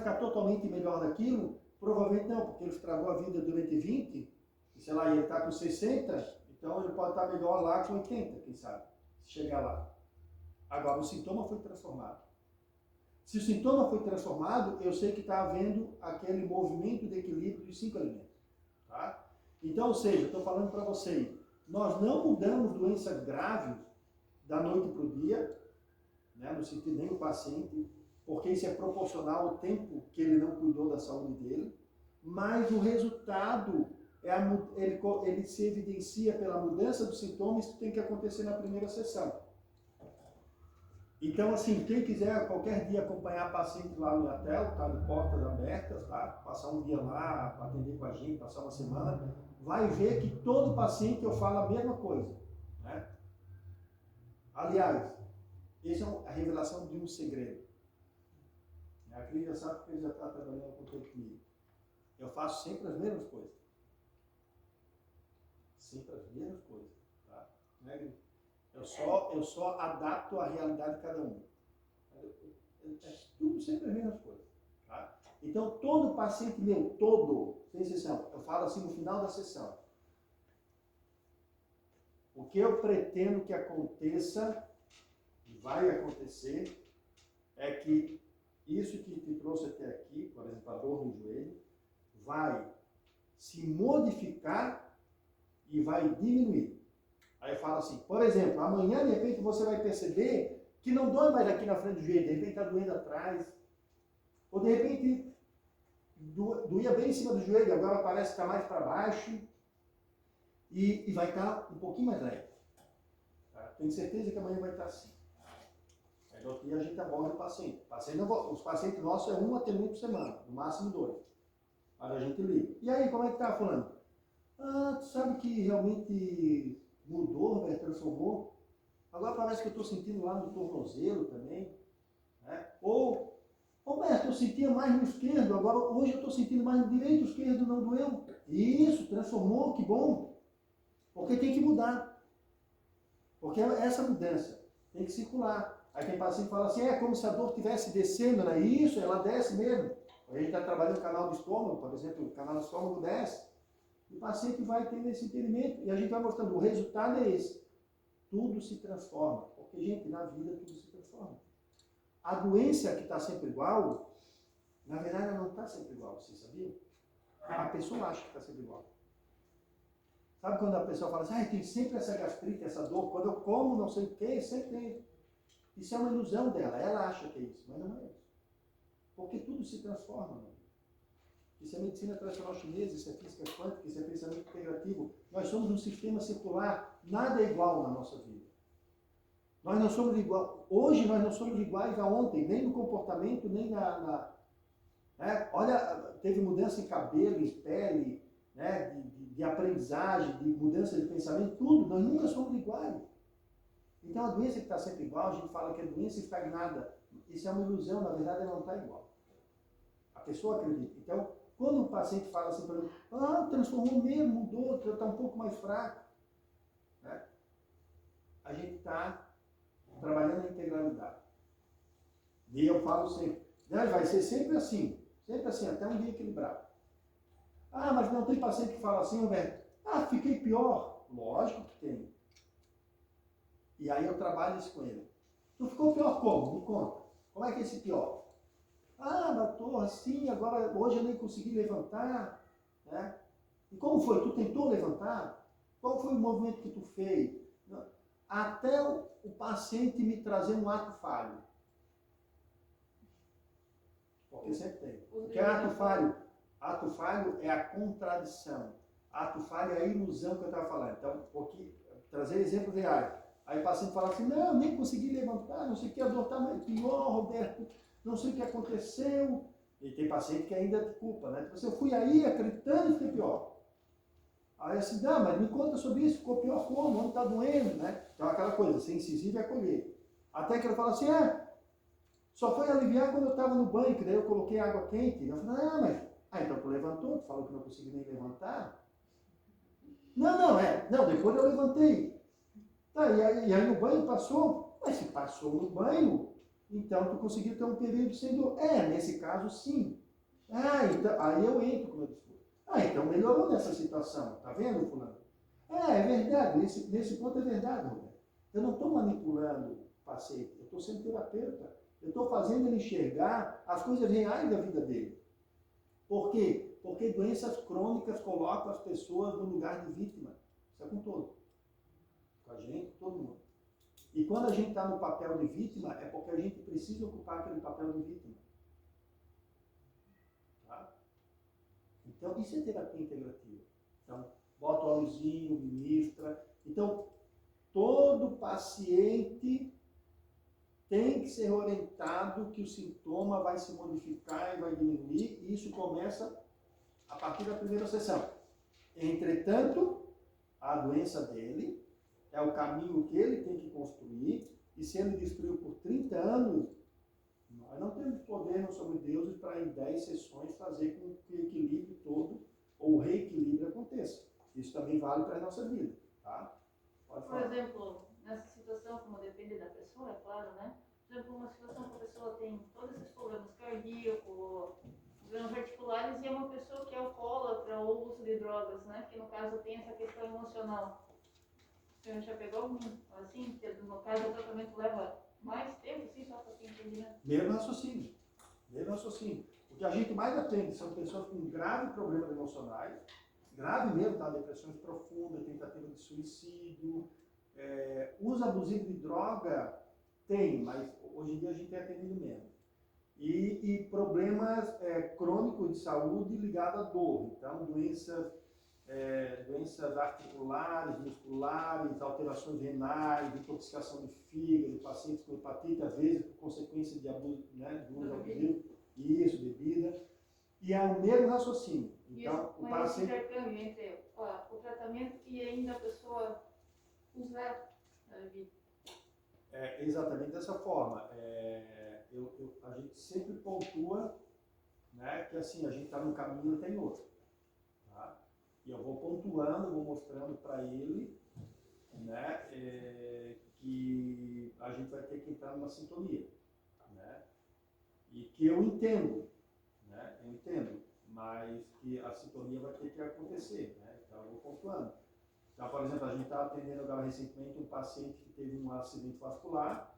ficar totalmente melhor daquilo? Provavelmente não, porque ele estragou a vida durante 20, e sei lá, ele está com 60, então ele pode estar melhor lá com 80, quem sabe, se chegar lá. Agora, o sintoma foi transformado. Se o sintoma foi transformado, eu sei que está havendo aquele movimento de equilíbrio dos 5 elementos. Tá? Então, ou seja, estou falando para vocês, nós não mudamos doenças graves da noite para o dia, né, no sentido nem o paciente, porque isso é proporcional ao tempo que ele não cuidou da saúde dele, mas o resultado, ele se evidencia pela mudança dos sintomas que tem que acontecer na primeira sessão. Então, assim, quem quiser qualquer dia acompanhar paciente lá no Iatel, tá de portas abertas, tá? Passar um dia lá, atender com a gente, passar uma semana, vai ver que todo paciente eu falo a mesma coisa, né? Aliás, essa é a revelação de um segredo. A Cris já sabe porque ele já está trabalhando com tempo comigo. Eu faço sempre as mesmas coisas. Sempre as mesmas coisas, tá? Né? Eu só adapto a realidade de cada um. É tudo sempre as mesmas coisas. Tá? Então, todo paciente meu, todo, sem exceção, eu falo assim no final da sessão. O que eu pretendo que aconteça, e vai acontecer, é que isso que te trouxe até aqui, por exemplo, a dor no joelho, vai se modificar e vai diminuir. Aí eu falo assim, por exemplo, amanhã de repente você vai perceber que não dói mais aqui na frente do joelho, de repente está doendo atrás. Ou de repente doía bem em cima do joelho, agora parece que está mais para baixo e vai estar um pouquinho mais leve. Tá? Tenho certeza que amanhã vai estar assim. Aí no outro dia a gente aborda o paciente. Os pacientes nossos é 1 atendimento por semana, no máximo 2. Aí a gente liga. E aí, como é que tá falando? Ah, tu sabe que realmente mudou, Roberto, transformou? Agora parece que eu estou sentindo lá no tornozelo também. Né? Ou, Roberto, eu sentia mais no esquerdo, agora hoje eu estou sentindo mais no direito, o esquerdo não doeu. Isso, transformou, que bom. Porque tem que mudar. Porque essa mudança tem que circular. Aí tem paciente que fala assim, é como se a dor estivesse descendo, né? Isso, ela desce mesmo. A gente está trabalhando o canal do estômago, por exemplo, o canal do estômago desce. O paciente vai tendo esse entendimento e a gente vai mostrando, o resultado é esse. Tudo se transforma. Porque, gente, na vida tudo se transforma. A doença que está sempre igual, na verdade ela não está sempre igual, você sabia? A pessoa acha que está sempre igual. Sabe quando a pessoa fala assim, tem sempre essa gastrite, essa dor, quando eu como não sei o que, sempre tem. Isso é uma ilusão dela, ela acha que é isso, mas não é isso. Porque tudo se transforma. Né? Isso é medicina tradicional chinesa, isso é física quântica, isso é pensamento integrativo. Nós somos um sistema circular, nada é igual na nossa vida. Nós não somos iguais, hoje nós não somos iguais a ontem, nem no comportamento, nem né? Olha, teve mudança em cabelo, em pele, né? de aprendizagem, de mudança de pensamento, tudo, nós nunca somos iguais. Então a doença que está sempre igual, a gente fala que é doença estagnada. Isso é uma ilusão, na verdade ela não está igual. A pessoa acredita. Então, quando o paciente fala assim para mim, transformou mesmo, mudou, está um pouco mais fraco, né? A gente está trabalhando a integralidade. E eu falo sempre, vai ser sempre assim, até um dia equilibrado. Mas não tem paciente que fala assim, Roberto, fiquei pior. Lógico que tem. E aí eu trabalho isso com ele. Tu ficou pior como? Me conta. Como é que é esse pior? Doutor, assim, agora hoje eu nem consegui levantar. Né? E como foi? Tu tentou levantar? Qual foi o movimento que tu fez? Até o paciente me trazer um ato falho. Porque sempre tem. O que é ato falho? Ato falho é a contradição. Ato falho é a ilusão que eu estava falando. Então, porque, trazer exemplos reais. Aí o paciente fala assim, não, nem consegui levantar, não sei o que, a dor está mais pior, Roberto, não sei o que aconteceu. E tem paciente que ainda te culpa, né? Então, eu fui aí acreditando que fiquei pior. Aí assim, mas me conta sobre isso, ficou pior como, onde está doendo, né? Então aquela coisa, ser incisivo e acolher. Até que ele fala assim, só foi aliviar quando eu estava no banho, que daí eu coloquei água quente. Eu falei, então tu levantou, tu falou que não conseguiu nem levantar. Não, depois eu levantei. E aí no banho passou? Mas se passou no banho, Então, tu conseguiu ter um período sem dor. Nesse caso, sim. Então, aí eu entro com o meu discurso. Então melhorou nessa situação. Tá vendo, fulano? É verdade. Nesse ponto é verdade, Roberto. Eu não estou manipulando o paciente. Eu estou sendo terapeuta. Eu estou fazendo ele enxergar as coisas reais da vida dele. Por quê? Porque doenças crônicas colocam as pessoas no lugar de vítima. Isso é com todo. Com a gente, com todo mundo. E quando a gente está no papel de vítima, é porque a gente precisa ocupar aquele papel de vítima. Tá? Então, isso é terapia integrativa. Então, bota o óleozinho, ministra. Então, todo paciente tem que ser orientado que o sintoma vai se modificar e vai diminuir, e isso começa a partir da primeira sessão. Entretanto, a doença dele é o caminho que ele tem que construir, e se ele destruiu por 30 anos, nós não temos poder, não somos deuses, para em 10 sessões fazer com que o equilíbrio todo, ou o reequilíbrio aconteça. Isso também vale para a nossa vida. Tá? Pode falar. Por exemplo, nessa situação, como depende da pessoa, é claro, né? Por exemplo, uma situação que a pessoa tem todos esses problemas cardíacos, problemas articulares, e é uma pessoa que é alcoólatra ou uso de drogas, né? Que no caso tem essa questão emocional. O senhor já pegou algum, assim, que no caso o tratamento leva mais tempo, assim, só para ter entendimento? Mesmo raciocínio. Mesmo raciocínio. O que a gente mais atende são pessoas com graves problemas emocionais, grave mesmo, tá? Depressões profundas, tentativa de suicídio, uso abusivo de droga, tem, mas hoje em dia a gente tem atendido menos. E problemas crônicos de saúde ligados à dor. Então, doenças articulares, musculares, alterações renais, intoxicação de fígado, pacientes com hepatite, às vezes por consequência de abuso, né, de uso abusivo, isso, bebida. E é o mesmo raciocínio. Então, o paciente... Esse intercâmbio entre o tratamento e ainda a pessoa usar a bebida. Exatamente dessa forma. A gente sempre pontua, né, que assim, a gente está num caminho e tem outro. Tá? E eu vou pontuando, vou mostrando para ele, né, que a gente vai ter que entrar numa sintonia. Né? E que eu entendo, mas que a sintonia vai ter que acontecer. Né? Então eu vou pontuando. Então, por exemplo, a gente está atendendo agora recentemente um paciente que teve um acidente vascular,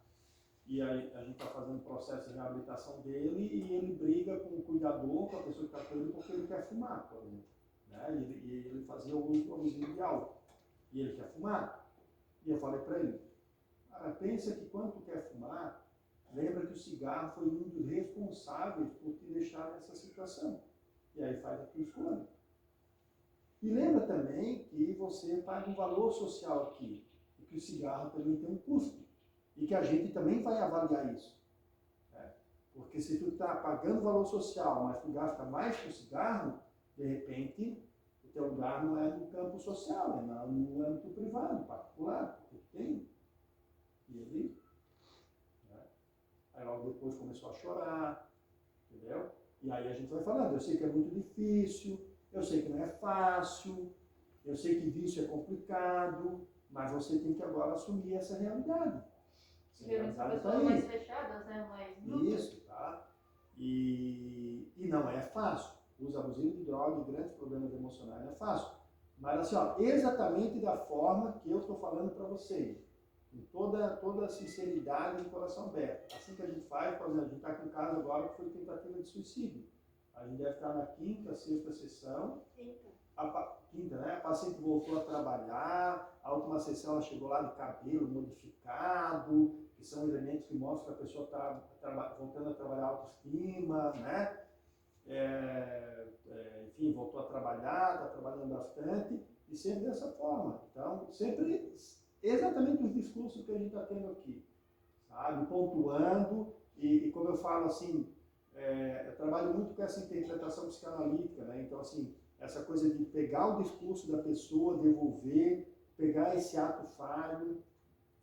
e aí a gente está fazendo um processo de reabilitação dele, e ele briga com o cuidador, com a pessoa que está com ele, porque ele quer fumar, por exemplo. Né? E ele fazia o uso abusivo de álcool, e ele quer fumar. E eu falei para ele, cara, pensa que quando tu quer fumar, lembra que o cigarro foi um dos responsáveis por te deixar nessa situação. E aí faz a tua escolha. E lembra também que você paga um valor social aqui, e que o cigarro também tem um custo, e que a gente também vai avaliar isso. Né? Porque se tu está pagando valor social, mas tu gasta mais com o cigarro, de repente, o teu lugar não é no campo social, é no âmbito privado, particular, porque tu tem. E ele, né? Aí logo depois começou a chorar, entendeu? E aí a gente vai falando, eu sei que é muito difícil, eu sei que não é fácil, eu sei que vício é complicado, mas você tem que agora assumir essa realidade. Essa realidade está aí. Mais fechadas, né? Mais isso, tá? E não é fácil. O uso abusivo de droga e grandes problemas emocionais não é fácil. Mas assim, ó, exatamente da forma que eu estou falando para vocês. Com toda a sinceridade e o coração aberto. Assim que a gente faz, por exemplo, a gente está com um caso agora que foi tentativa de suicídio. A gente deve estar na quinta, sexta sessão. Quinta, né? A paciente voltou a trabalhar, a última sessão ela chegou lá de cabelo modificado, que são elementos que mostram que a pessoa está voltando a trabalhar a autoestima, né? Enfim, voltou a trabalhar, está trabalhando bastante, e sempre dessa forma. Então, sempre exatamente os discursos que a gente está tendo aqui, sabe? Pontuando, e como eu falo assim, eu trabalho muito com essa interpretação psicanalítica, né? Então, assim, essa coisa de pegar o discurso da pessoa, devolver, pegar esse ato falho,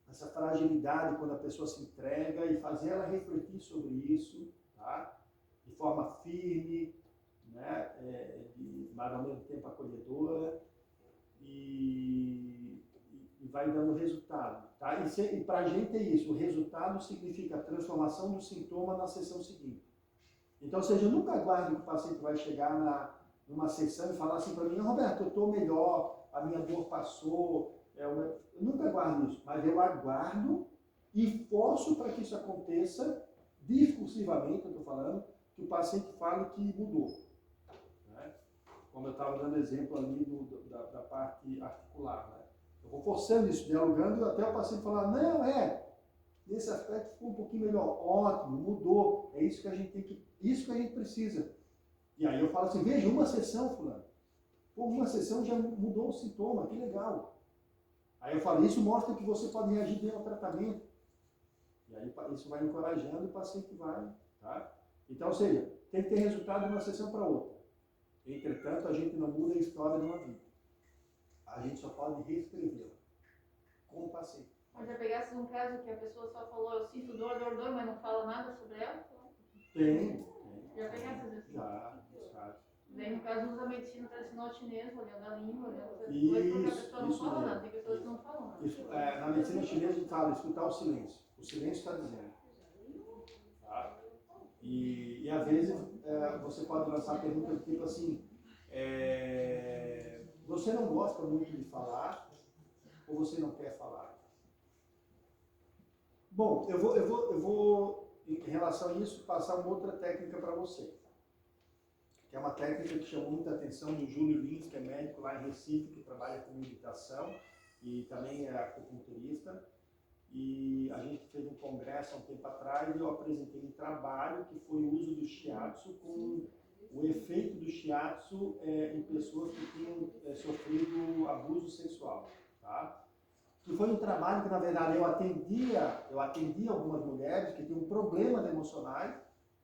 essa fragilidade quando a pessoa se entrega e fazer ela refletir sobre isso, tá? De forma firme, né? Mas ao mesmo tempo acolhedora, e vai dando resultado. Tá? E para a gente é isso, o resultado significa a transformação do sintoma na sessão seguinte. Então, ou seja, eu nunca aguardo que o paciente vai chegar numa sessão e falar assim para mim, Roberto, eu estou melhor, a minha dor passou. Eu nunca aguardo isso, mas eu aguardo e forço para que isso aconteça discursivamente, eu estou falando, que o paciente fale que mudou. Né? Como eu estava dando exemplo ali da parte articular. Né? Eu vou forçando isso, dialogando, até o paciente falar, não, nesse aspecto ficou um pouquinho melhor, ótimo, mudou, é isso que a gente tem que, isso que a gente precisa. E aí eu falo assim, veja, uma sessão, fulano. Pô, uma sessão já mudou o sintoma, que legal. Aí eu falo, isso mostra que você pode reagir bem ao tratamento. E aí isso vai encorajando e o paciente vai, tá? Então, ou seja, tem que ter resultado de uma sessão para outra. Entretanto, a gente não muda a história de uma vida. A gente só pode reescrevê-la com o paciente. Mas já pegasse um caso que a pessoa só falou, eu sinto dor, mas não fala nada sobre ela? Tem. Já pegasse assim? Já, nos casos. Daí, no caso, usa a medicina tradicional chinesa, olhando a língua, olhando as coisas, porque a pessoa não fala nada, tem pessoas que não falam nada. Na medicina chinesa, a gente fala escutar o silêncio. O silêncio está dizendo. Tá? E às vezes, você pode lançar perguntas do tipo assim, você não gosta muito de falar ou você não quer falar? Bom, eu vou, em relação a isso, passar uma outra técnica para você. Que é uma técnica que chamou muita atenção do Júlio Lins, que é médico lá em Recife, que trabalha com meditação e também é acupunturista. E a gente fez um congresso há um tempo atrás e eu apresentei um trabalho que foi o uso do shiatsu com o efeito do shiatsu em pessoas que tinham sofrido abuso sexual. Tá? Que foi um trabalho que, na verdade, eu atendia algumas mulheres que tinham problemas emocionais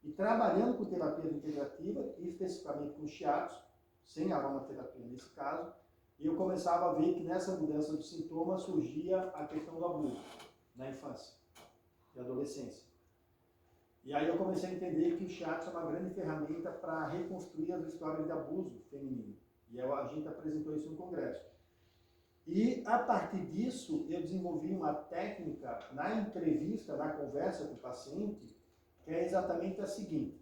e trabalhando com terapia integrativa, e especificamente com shiatsu, sem aromaterapia nesse caso, eu começava a ver que nessa mudança do sintoma surgia a questão do abuso na infância e adolescência. E aí eu comecei a entender que o shiatsu é uma grande ferramenta para reconstruir as histórias de abuso feminino. E a gente apresentou isso no congresso. E a partir disso, eu desenvolvi uma técnica na entrevista, na conversa com o paciente, que é exatamente a seguinte.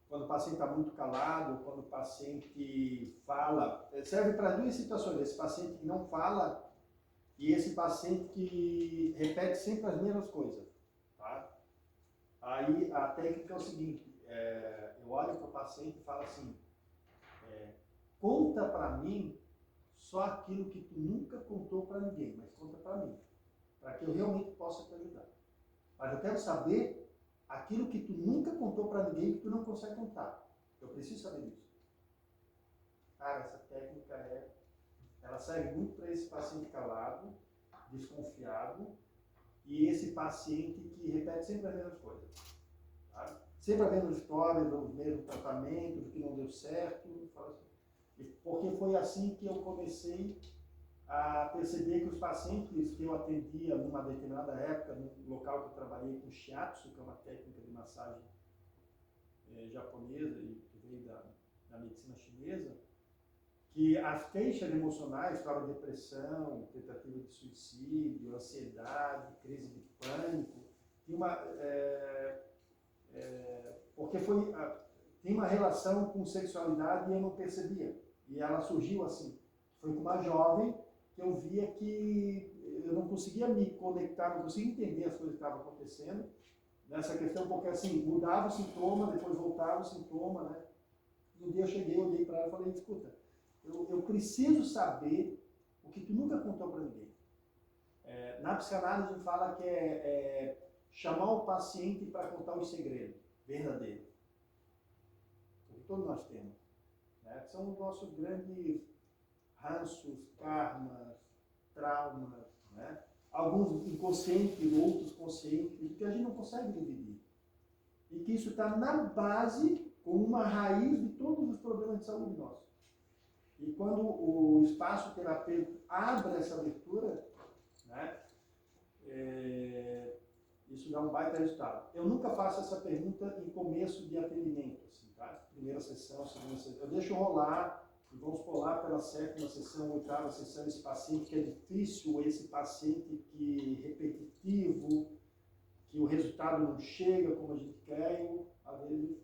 Quando o paciente está muito calado, quando o paciente fala, serve para duas situações, esse paciente que não fala e esse paciente que repete sempre as mesmas coisas. Tá? Aí a técnica é o seguinte, eu olho para o paciente e falo assim, conta para mim só aquilo que tu nunca contou para ninguém, mas conta para mim, para que eu realmente possa te ajudar. Mas eu quero saber aquilo que tu nunca contou para ninguém que tu não consegue contar. Eu preciso saber disso. Cara, essa técnica ela serve muito para esse paciente calado, desconfiado, e esse paciente que repete sempre as mesmas coisas. Tá? Sempre a mesma história, o mesmo tratamento, do que não deu certo. Porque foi assim que eu comecei a perceber que os pacientes que eu atendia numa determinada época, no local que eu trabalhei com shiatsu, que é uma técnica de massagem japonesa e que veio da medicina chinesa, que as queixas emocionais, claro, depressão, tentativa de suicídio, ansiedade, crise de pânico, tinha porque tem uma relação com sexualidade e eu não percebia. E ela surgiu assim. Foi com uma jovem que eu via que eu não conseguia me conectar, não conseguia entender as coisas que estavam acontecendo nessa questão, porque assim, mudava o sintoma, depois voltava o sintoma, né? E um dia eu cheguei, olhei para ela e falei, escuta, eu preciso saber o que tu nunca contou para ninguém. Na psicanálise a gente fala que chamar o paciente para contar os segredos verdadeiros. Porque todos nós temos. Né? São os nossos grandes ranços, karmas, traumas, né? Alguns inconscientes, outros conscientes, que a gente não consegue dividir. E que isso está na base, como uma raiz de todos os problemas de saúde nossos. E quando o espaço terapêutico abre essa abertura, né, isso dá um baita resultado. Eu nunca faço essa pergunta em começo de atendimento, assim, tá? Primeira sessão, segunda sessão. Eu deixo rolar e vamos pular pela 7ª sessão, 8ª sessão, esse paciente que é difícil, esse paciente que é repetitivo, que o resultado não chega como a gente quer, eu, às vezes,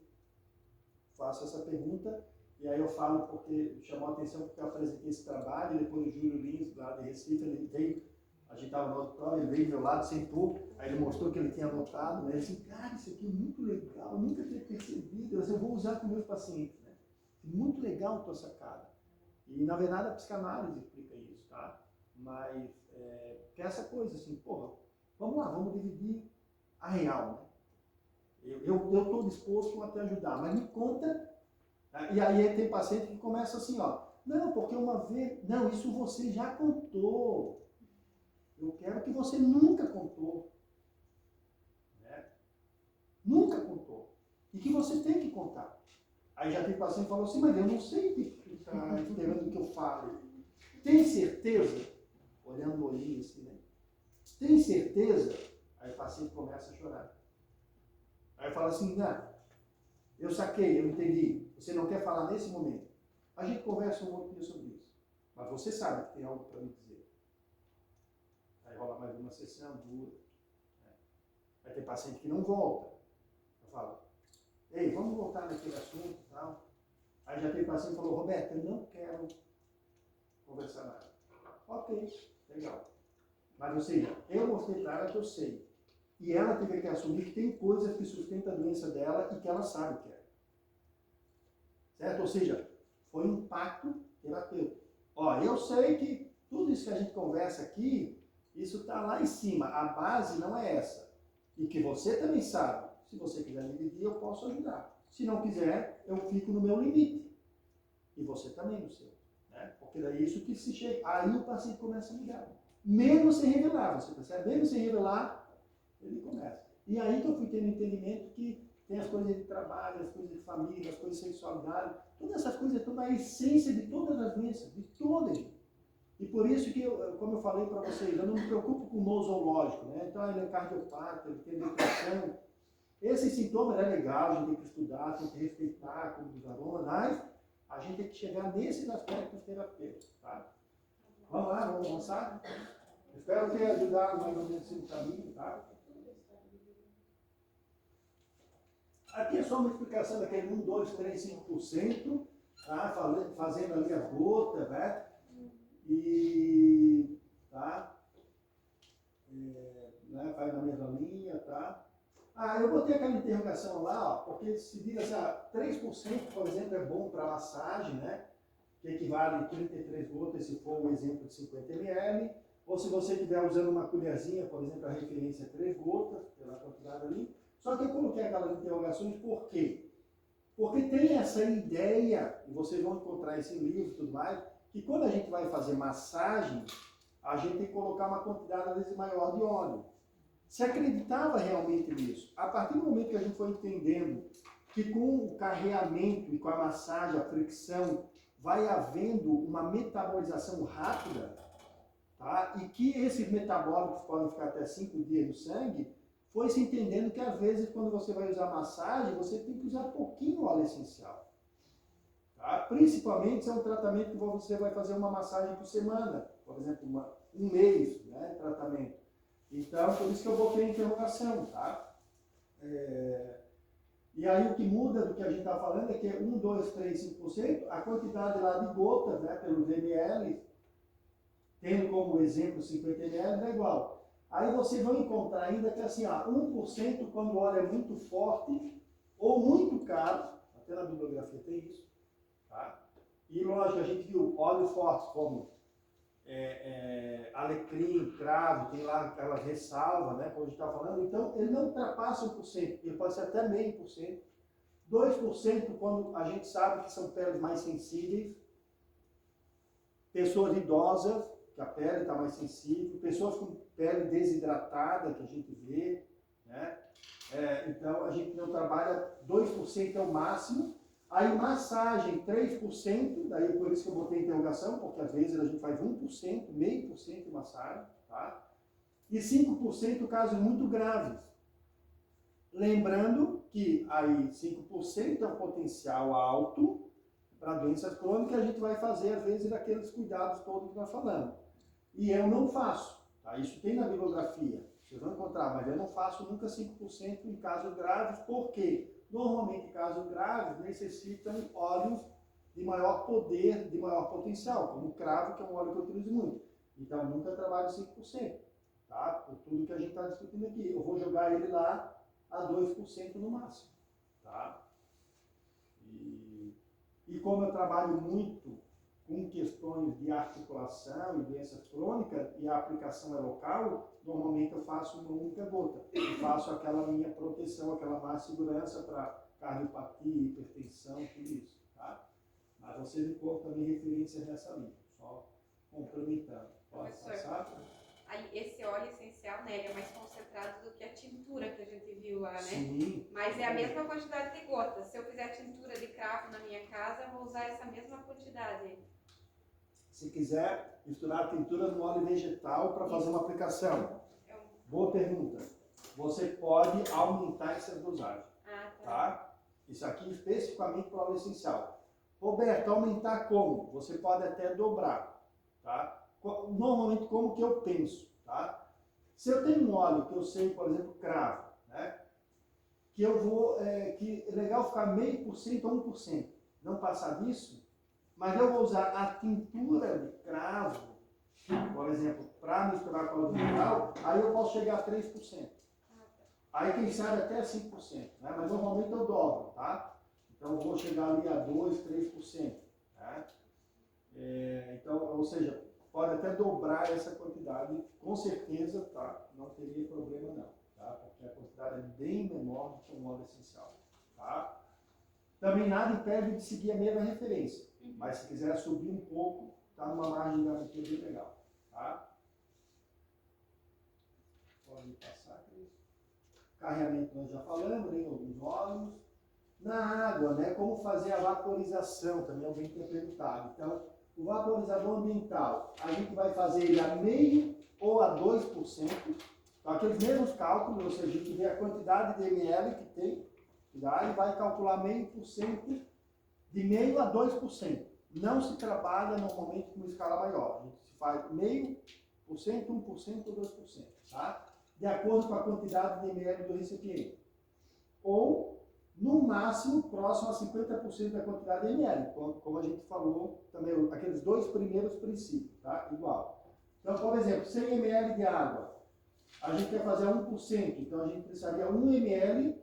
faço essa pergunta, e aí eu falo porque chamou a atenção porque eu apresentei esse trabalho, e depois o Júlio Lins, lá de Recife, ele veio, a gente estava no auditório, ele veio do meu lado, sentou, aí ele mostrou que ele tinha anotado, né? Ele disse, cara, isso aqui é muito legal, eu nunca tinha percebido, eu disse, eu vou usar com meus pacientes, né? Muito legal a tua sacada. E, na verdade, a psicanálise explica isso, tá? Mas, que é essa coisa, assim, porra, vamos lá, vamos dividir a real, né? Eu estou disposto a te ajudar, mas me conta. E aí tem paciente que começa assim, ó, não, porque uma vez, não, isso você já contou. Eu quero que você nunca contou. Né? Nunca contou. E que você tem que contar. Aí já tem paciente que falou assim, mas eu não sei o que está esperando que eu fale. Tem certeza? Olhando no olhinho assim, né? Tem certeza? Aí o paciente começa a chorar. Aí fala assim, não, eu saquei, eu entendi. Você não quer falar nesse momento. A gente conversa um outro dia sobre isso. Mas você sabe que tem algo para me dizer. Aí rola mais uma sessão, duas. Né? Aí tem paciente que não volta. Eu falo, ei, vamos voltar naquele assunto e tal. Aí já tem paciente que falou, Roberto, eu não quero conversar nada. Ok, legal. Mas ou seja, eu mostrei para ela que eu sei. E ela teve que assumir que tem coisas que sustentam a doença dela e que ela sabe que é. Certo? Ou seja, foi um pacto terapêutico. Ó, eu sei que tudo isso que a gente conversa aqui, isso está lá em cima. A base não é essa. E que você também sabe. Se você quiser me dividir, eu posso ajudar. Se não quiser, eu fico no meu limite. E você também no seu. Né? Porque daí isso que se chega. Aí o paciente começa a mudar. Mesmo sem revelar, você percebe? Mesmo sem revelar, ele começa. E aí que eu fui tendo entendimento que tem as coisas de trabalho, as coisas de família, as coisas de sexualidade, todas essas coisas estão na essência de todas as doenças, de todas. E por isso que, como eu falei para vocês, eu não me preocupo com o nosológico, né? Então ele é cardiopata, ele tem depressão. Esses sintomas é legal, a gente tem que estudar, tem que respeitar como dos aromas, mas a gente tem que chegar nesses aspectos terapêuticos, tá? Vamos lá, vamos avançar? Espero ter ajudado mais ou menos no caminho, tá? Aqui é só uma explicação daquele 1, 2, 3, 5%, tá? Fazendo ali as gotas, né? E, tá? Né? Faz na mesma linha, tá? Ah, eu botei aquela interrogação lá, ó, porque se diz assim, 3%, por exemplo, é bom para massagem, né? Que equivale a 33 gotas, se for o exemplo de 50 ml. Ou se você estiver usando uma colherzinha, por exemplo, a referência é 3 gotas, pela quantidade ali. Só que eu coloquei aquelas interrogações por quê? Porque tem essa ideia, e vocês vão encontrar esse livro e tudo mais, que quando a gente vai fazer massagem, a gente tem que colocar uma quantidade, às vezes, maior de óleo. Se acreditava realmente nisso. A partir do momento que a gente foi entendendo que com o carreamento e com a massagem, a fricção, vai havendo uma metabolização rápida, tá? E que esses metabólicos podem ficar até 5 dias no sangue, foi se entendendo que às vezes quando você vai usar massagem, você tem que usar pouquinho óleo essencial. Tá? Principalmente se é um tratamento que você vai fazer uma massagem por semana, por exemplo, um mês, né, de tratamento. Então, por isso que eu botei a interrogação, tá? E aí o que muda do que a gente está falando é que 1, 2, 3, 5%, a quantidade lá de gotas, né, pelos ml, tendo como exemplo 50 ml, é igual. Aí vocês vão encontrar ainda que assim, 1% quando o óleo é muito forte ou muito caro, até na bibliografia tem isso, tá? E lógico, a gente viu óleo forte como alecrim, cravo, tem lá aquela ressalva, né, como a gente está falando, então ele não ultrapassa 1%, ele pode ser até 0,5%, 2% quando a gente sabe que são peles mais sensíveis, pessoas idosas, que a pele está mais sensível, pessoas com pele desidratada, que a gente vê, né? Então a gente não trabalha, 2% é o máximo. Aí massagem 3%, daí por isso que eu botei interrogação, porque às vezes a gente faz 1%, 0,5% de massagem, tá? E 5% casos muito graves. Lembrando que aí 5% é um potencial alto para doenças crônicas, a gente vai fazer, às vezes, aqueles cuidados todos que nós falamos. E eu não faço. Tá? Isso tem na bibliografia. Vocês vão encontrar, mas eu não faço nunca 5% em casos graves, porque normalmente casos graves necessitam óleos de maior poder, de maior potencial, como o cravo, que é um óleo que eu utilizo muito. Então, nunca trabalho 5%, tá? Por tudo que a gente está discutindo aqui. Eu vou jogar ele lá a 2% no máximo, tá? E como eu trabalho muito com questões de articulação e doenças crônicas, e a aplicação é local, normalmente eu faço uma única gota. Eu faço aquela minha proteção, aquela mais segurança para cardiopatia, hipertensão, tudo isso, tá? Mas vocês encontram também referências nessa linha, só complementando. Pode passar? Aí, esse óleo essencial, né, ele é mais concentrado do que a tintura que a gente viu lá, né? Sim. Mas é a mesma quantidade de gotas. Se eu fizer tintura de cravo na minha casa, eu vou usar essa mesma quantidade. Se quiser misturar a tintura no óleo vegetal para fazer uma aplicação. Boa pergunta. Você pode aumentar essa dosagem. Tá? Isso aqui especificamente para o óleo essencial. Roberto, aumentar como? Você pode até dobrar. Tá? Normalmente como que eu penso. Tá? Se eu tenho um óleo que eu sei, por exemplo, cravo, né? Que eu vou, que é legal ficar 0,5% a 1%. Não passar disso, mas eu vou usar a tintura de cravo, por exemplo, para misturar com o óleo vegetal, aí eu posso chegar a 3%. Aí quem sabe até 5%, né? Mas normalmente eu dobro, tá? Então eu vou chegar ali a 2%, 3%. Tá? Então, ou seja, pode até dobrar essa quantidade, com certeza, tá? Não teria problema não, tá? Porque a quantidade é bem menor do que um óleo essencial, tá? Também nada impede de seguir a mesma referência, mas se quiser subir um pouco, tá numa margem de garantia bem legal, tá? Pode passar, Cris. Carregamento nós já falamos, né? Alguns óleos. Na água, né? Como fazer a vaporização, também alguém tinha perguntado. Então, o vaporizador ambiental, a gente vai fazer ele a 0,5% ou a 2%. Então, aqueles mesmos cálculos, ou seja, a gente vê a quantidade de ml que tem, e vai calcular 0,5%, de 0,5% a 2%. Não se trabalha normalmente com uma escala maior. A gente faz 0,5%, 1% ou 2%, tá? De acordo com a quantidade de ml do recipiente. Ou, no máximo, próximo a 50% da quantidade de ml, como a gente falou também, aqueles dois primeiros princípios, tá? Igual. Então, por exemplo, 100 ml de água, a gente quer fazer 1%, então a gente precisaria 1 ml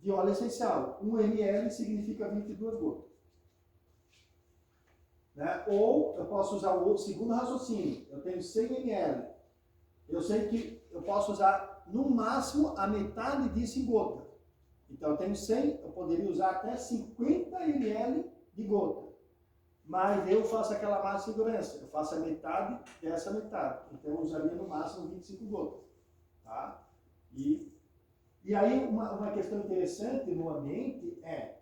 de óleo essencial. 1 ml significa 22 gotas. Né? Ou eu posso usar o segundo raciocínio, eu tenho 100 ml, eu sei que eu posso usar no máximo a metade disso em gota. Então eu tenho 100, eu poderia usar até 50 ml de gota. Mas eu faço aquela massa de segurança, eu faço a metade dessa metade. Então eu usaria no máximo 25 gotas. Tá? E aí uma questão interessante no ambiente é,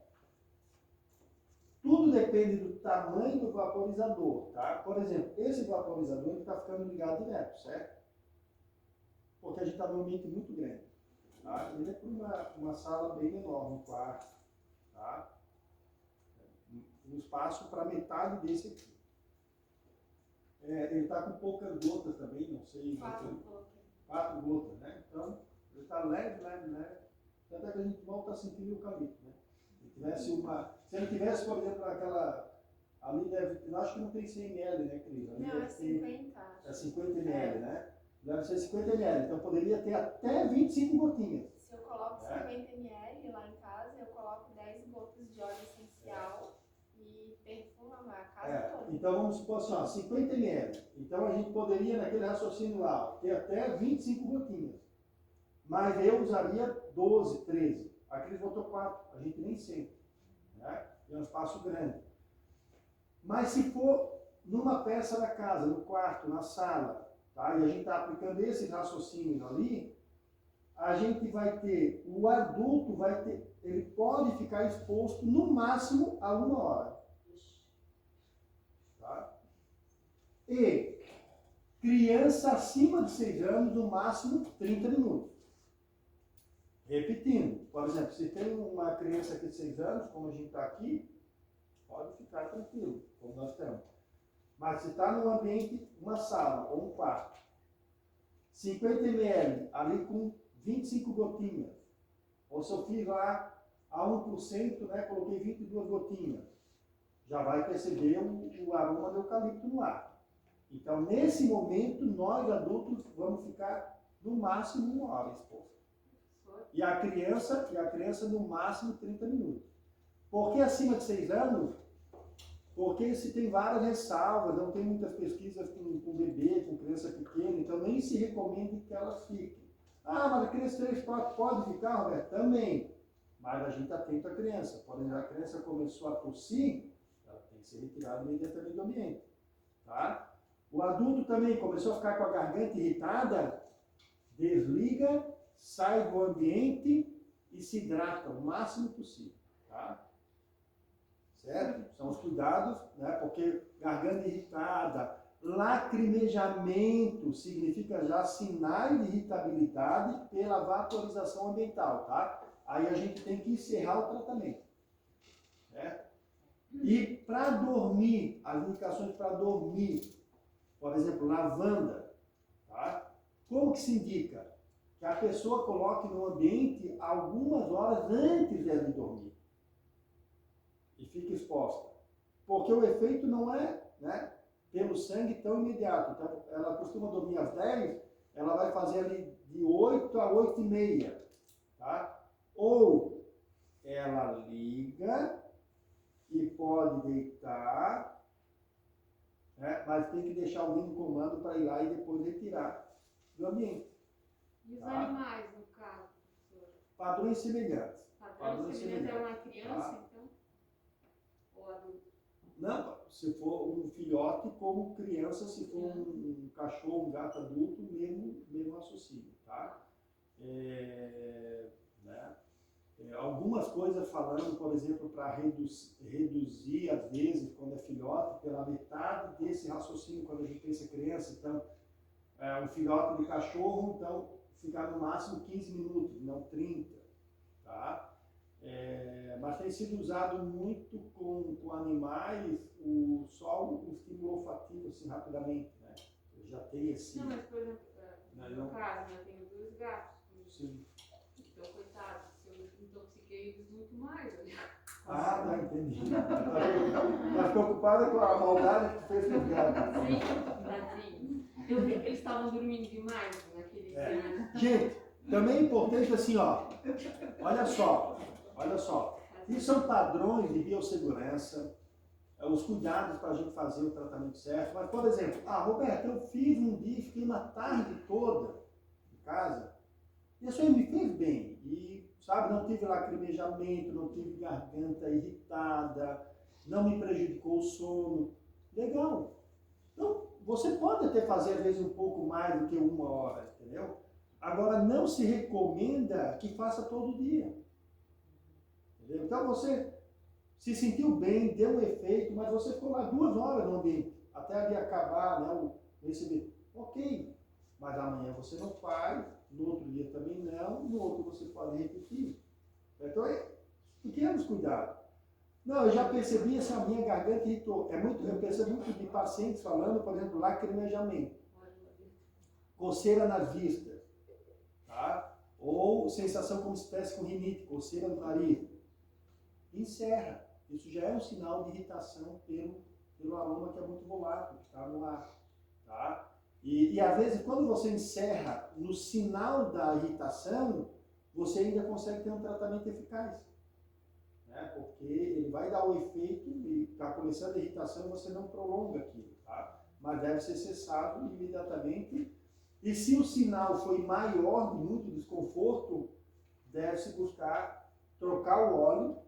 tudo depende do tamanho do vaporizador. Tá? Por exemplo, esse vaporizador está ficando ligado direto, certo? Porque a gente está num ambiente muito grande. Tá? Ele é para uma sala bem menor, um quarto. Tá? Um espaço para metade desse aqui. Ele está com poucas gotas também, não sei. 4 gotas, né? Então, ele está leve. Tanto é que a gente mal está sentindo o eucalipto, né? Se ele tivesse, por exemplo, aquela. Ali deve. Eu acho que não tem 100 ml, né, Cris? Ali não, é 50. É 50 ml, né? Deve ser 50 ml, então poderia ter até 25 gotinhas. Se eu coloco 50 ml lá em casa, eu coloco 10 gotas de óleo essencial e perfumo a casa toda. Então vamos supor assim, ó, 50 ml. Então a gente poderia, naquele raciocínio lá, ter até 25 gotinhas. Mas eu usaria 12, 13. A Cris botou 4, a gente nem sente. Né? É um espaço grande. Mas se for numa peça da casa, no quarto, na sala, tá? E a gente está aplicando esse raciocínio ali, a gente vai ter, o adulto vai ter, ele pode ficar exposto no máximo a 1 hora. Tá? E criança acima de 6 anos, no máximo 30 minutos. Repetindo, por exemplo, se tem uma criança aqui de 6 anos, como a gente está aqui, pode ficar tranquilo, como nós estamos. Mas se está num ambiente, uma sala ou um quarto, 50 ml, ali com 25 gotinhas, ou se eu fiz lá a 1%, né, coloquei 22 gotinhas, já vai perceber o aroma do eucalipto no ar. Então, nesse momento, nós adultos vamos ficar no máximo 1 hora exposto. E a criança no máximo 30 minutos. Por que acima de 6 anos? Porque se tem várias ressalvas, não tem muitas pesquisas com bebê, com criança pequena, então nem se recomenda que elas fiquem. Ah, mas a criança 3, 4 pode ficar, Roberto? Também. Mas a gente está atento à criança. Por exemplo, a criança começou a tossir, ela tem que ser retirada imediatamente do ambiente. Tá? O adulto também começou a ficar com a garganta irritada, desliga, sai do ambiente e se hidrata o máximo possível. Tá? Certo? São os cuidados, né? Porque garganta irritada, lacrimejamento significa já sinais de irritabilidade pela vaporização ambiental, tá? Aí a gente tem que encerrar o tratamento. Certo? E para dormir, as indicações para dormir, por exemplo, lavanda, tá? Como que se indica? Que a pessoa coloque no ambiente algumas horas antes dela de dormir. E fique exposta. Porque o efeito não é, né, pelo sangue tão imediato. Então, ela costuma dormir às 10, ela vai fazer ali de 8 a 8 e meia. Tá? Ou ela liga e pode deitar, né, mas tem que deixar alguém no comando para ir lá e depois retirar do ambiente. E os Tá? animais, no caso, professor? Padrões semelhantes. Padrão semelhante é uma criança, Tá? então? Ou adulto? Não, se for um filhote, como criança, se for um cachorro, um gato adulto, mesmo raciocínio, tá? Né? Algumas coisas falando, por exemplo, para reduzir, às vezes, quando é filhote, pela metade desse raciocínio, quando a gente pensa criança, então, um filhote de cachorro, então, ficar no máximo 15 minutos, não 30, tá? Mas tem sido usado muito com animais só o estímulo olfativo, assim, rapidamente, né? Já tem esse... Não, mas por exemplo, no meu Não. caso, eu tenho 2 gatos. Sim. Então, coitado, se eu intoxiquei eles muito mais. Ah, tá, entendi. Mas preocupada com a maldade que tu fez com os gatos. Sim, tadinho. Eu vi que eles estavam dormindo demais naquele dia. Gente, também é importante assim, ó. Olha só. Isso são padrões de biossegurança, os cuidados para a gente fazer o tratamento certo. Mas, por exemplo, Roberto, eu fiz um dia, fiquei uma tarde toda em casa, e isso aí me fez bem. E, sabe, não tive lacrimejamento, não tive garganta irritada, não me prejudicou o sono. Legal. Então, você pode até fazer, às vezes, um pouco mais do que 1 hora, entendeu? Agora, não se recomenda que faça todo dia. Entendeu? Então, você se sentiu bem, deu um efeito, mas você ficou lá 2 horas no ambiente, até ali acabar, né, o receber. Ok, mas amanhã você não faz, no outro dia também não, no outro você pode repetir. Então, pequenos cuidados. Não, eu já percebi essa minha garganta irritou. Eu percebo muito de pacientes falando, por exemplo, lacrimejamento, coceira nas vistas, tá? Ou sensação como se estivesse com rinite, coceira no nariz. Encerra. Isso já é um sinal de irritação pelo aroma que é muito volátil, que está no ar. Tá? E às vezes, quando você encerra no sinal da irritação, você ainda consegue ter um tratamento eficaz. Né? Porque ele vai dar o efeito e está começando a irritação e você não prolonga aquilo. Tá? Mas deve ser cessado imediatamente. E se o sinal foi maior, de muito desconforto, deve-se buscar trocar o óleo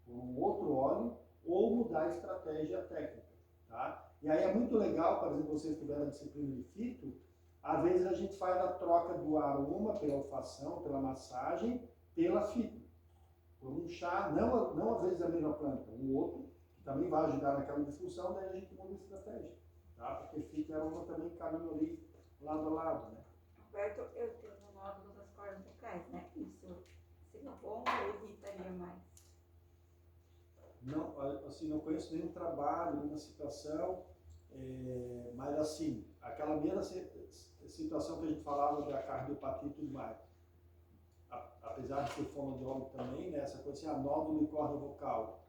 por um outro óleo ou mudar a estratégia técnica. Tá? E aí é muito legal, por exemplo, vocês tiveram a disciplina de fito, às vezes a gente faz a troca do aroma pela olfação, pela massagem, pela fito. Por um chá, não às vezes a mesma planta, um outro, que também vai ajudar naquela discussão, daí a gente muda a estratégia. Tá? Porque fito e aroma também caminham ali lado a lado. Né? Roberto, eu tenho nódulo das cordas vocais, né? Isso seria bom ou irritaria mais? não, assim, não conheço nenhum trabalho, nenhuma situação, mas assim, aquela mesma situação que a gente falava da cardiopatite e tudo mais, apesar de ser fonoaudiólogo também, né, essa coisa assim, nódulo e corda vocal,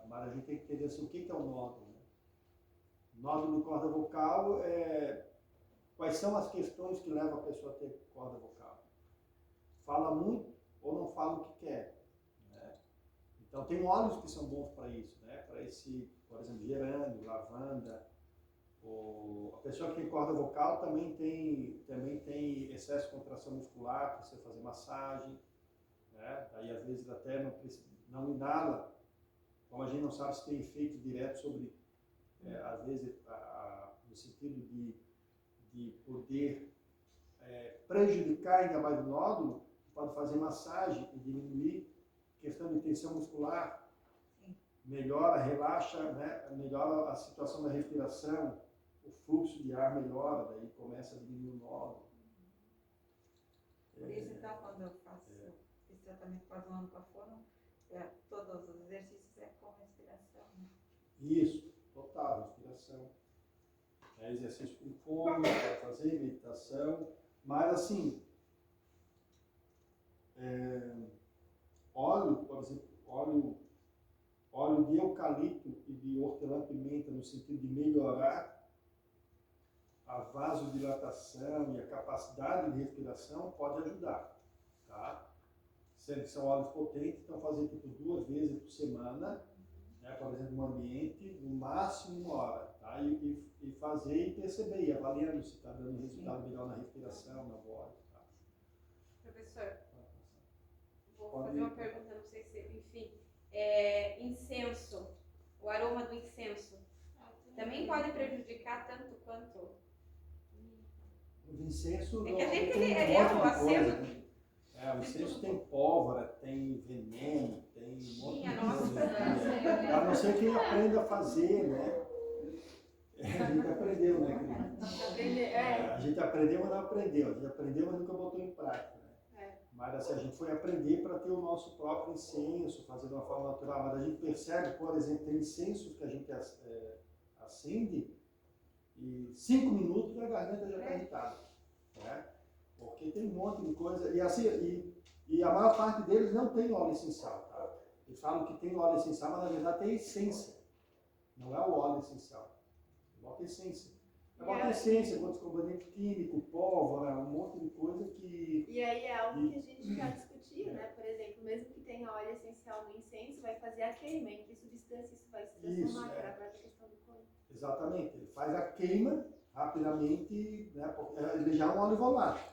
mas a gente tem que entender assim, o que é o nódulo, né? Nódulo e corda vocal, quais são as questões que levam a pessoa a ter corda vocal? Fala muito ou não fala o que quer, né? Então tem óleos que são bons para isso, né? Para esse, por exemplo, gerânio, lavanda. A pessoa que tem corda vocal também tem excesso de contração muscular, precisa fazer massagem, né? Aí às vezes até não inala, como a gente não sabe se tem efeito direto sobre, às vezes, no sentido de poder prejudicar ainda mais o nódulo, pode fazer massagem e diminuir questão de tensão muscular, melhora, relaxa, né? Melhora a situação da respiração, o fluxo de ar melhora, daí começa a diminuir o nódulo. Por isso, então, quando eu faço esse tratamento quase com a fono, todos os exercícios é com respiração, né? Isso, total, respiração. Exercício com fome, fazer meditação, mas assim, óleo, por exemplo, óleo de eucalipto e de hortelã-pimenta no sentido de melhorar a vasodilatação e a capacidade de respiração pode ajudar, tá? Sendo que são óleos potentes, então fazer tipo 2 vezes por semana, né? Por exemplo, no ambiente, no máximo 1 hora, tá? E fazer e perceber, e avaliando se está dando resultado melhor na respiração, na voz, tá? Professor, vou Pode fazer ir. uma pergunta, não sei se, enfim, incenso, o aroma do incenso, também pode prejudicar tanto quanto... O incenso É que a gente tem é um monte o de aceno. coisa, né? O incenso tem pólvora, tem veneno, tem um monte de Minha nossa, coisa. A não ser quem aprenda a fazer, né? A gente aprendeu, né, querido? A gente aprendeu, mas não aprendeu. A gente aprendeu, mas nunca botou em prática, né? Mas assim, a gente foi aprender para ter o nosso próprio incenso, fazer de uma forma natural. Mas a gente percebe, por exemplo, tem incensos que a gente acende e 5 minutos a garganta já está irritada, né? Porque tem um monte de coisa, e assim, e a maior parte deles não tem óleo essencial, tá? Eles falam que tem óleo essencial, mas na verdade tem essência, não é o óleo essencial, bota essência. Bota essência, bota descomponente químico, pólvora, um monte de coisa que... E aí é algo que a gente já discutiu, né? Por exemplo, mesmo que tenha óleo essencial no incenso, vai fazer a queima, em que substância isso vai se transformar, que era a própria questão do couro. Exatamente, ele faz a queima rapidamente, né? Porque ele já é um óleo volátil.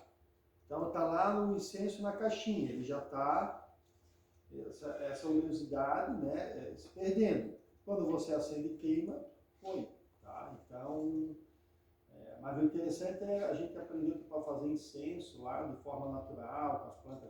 Então está lá no incenso na caixinha, ele já está, essa oleosidade, né, se perdendo. Quando você acende e queima, foi. Tá? Então, mas o interessante é a gente aprender para fazer incenso lá de forma natural, com as plantas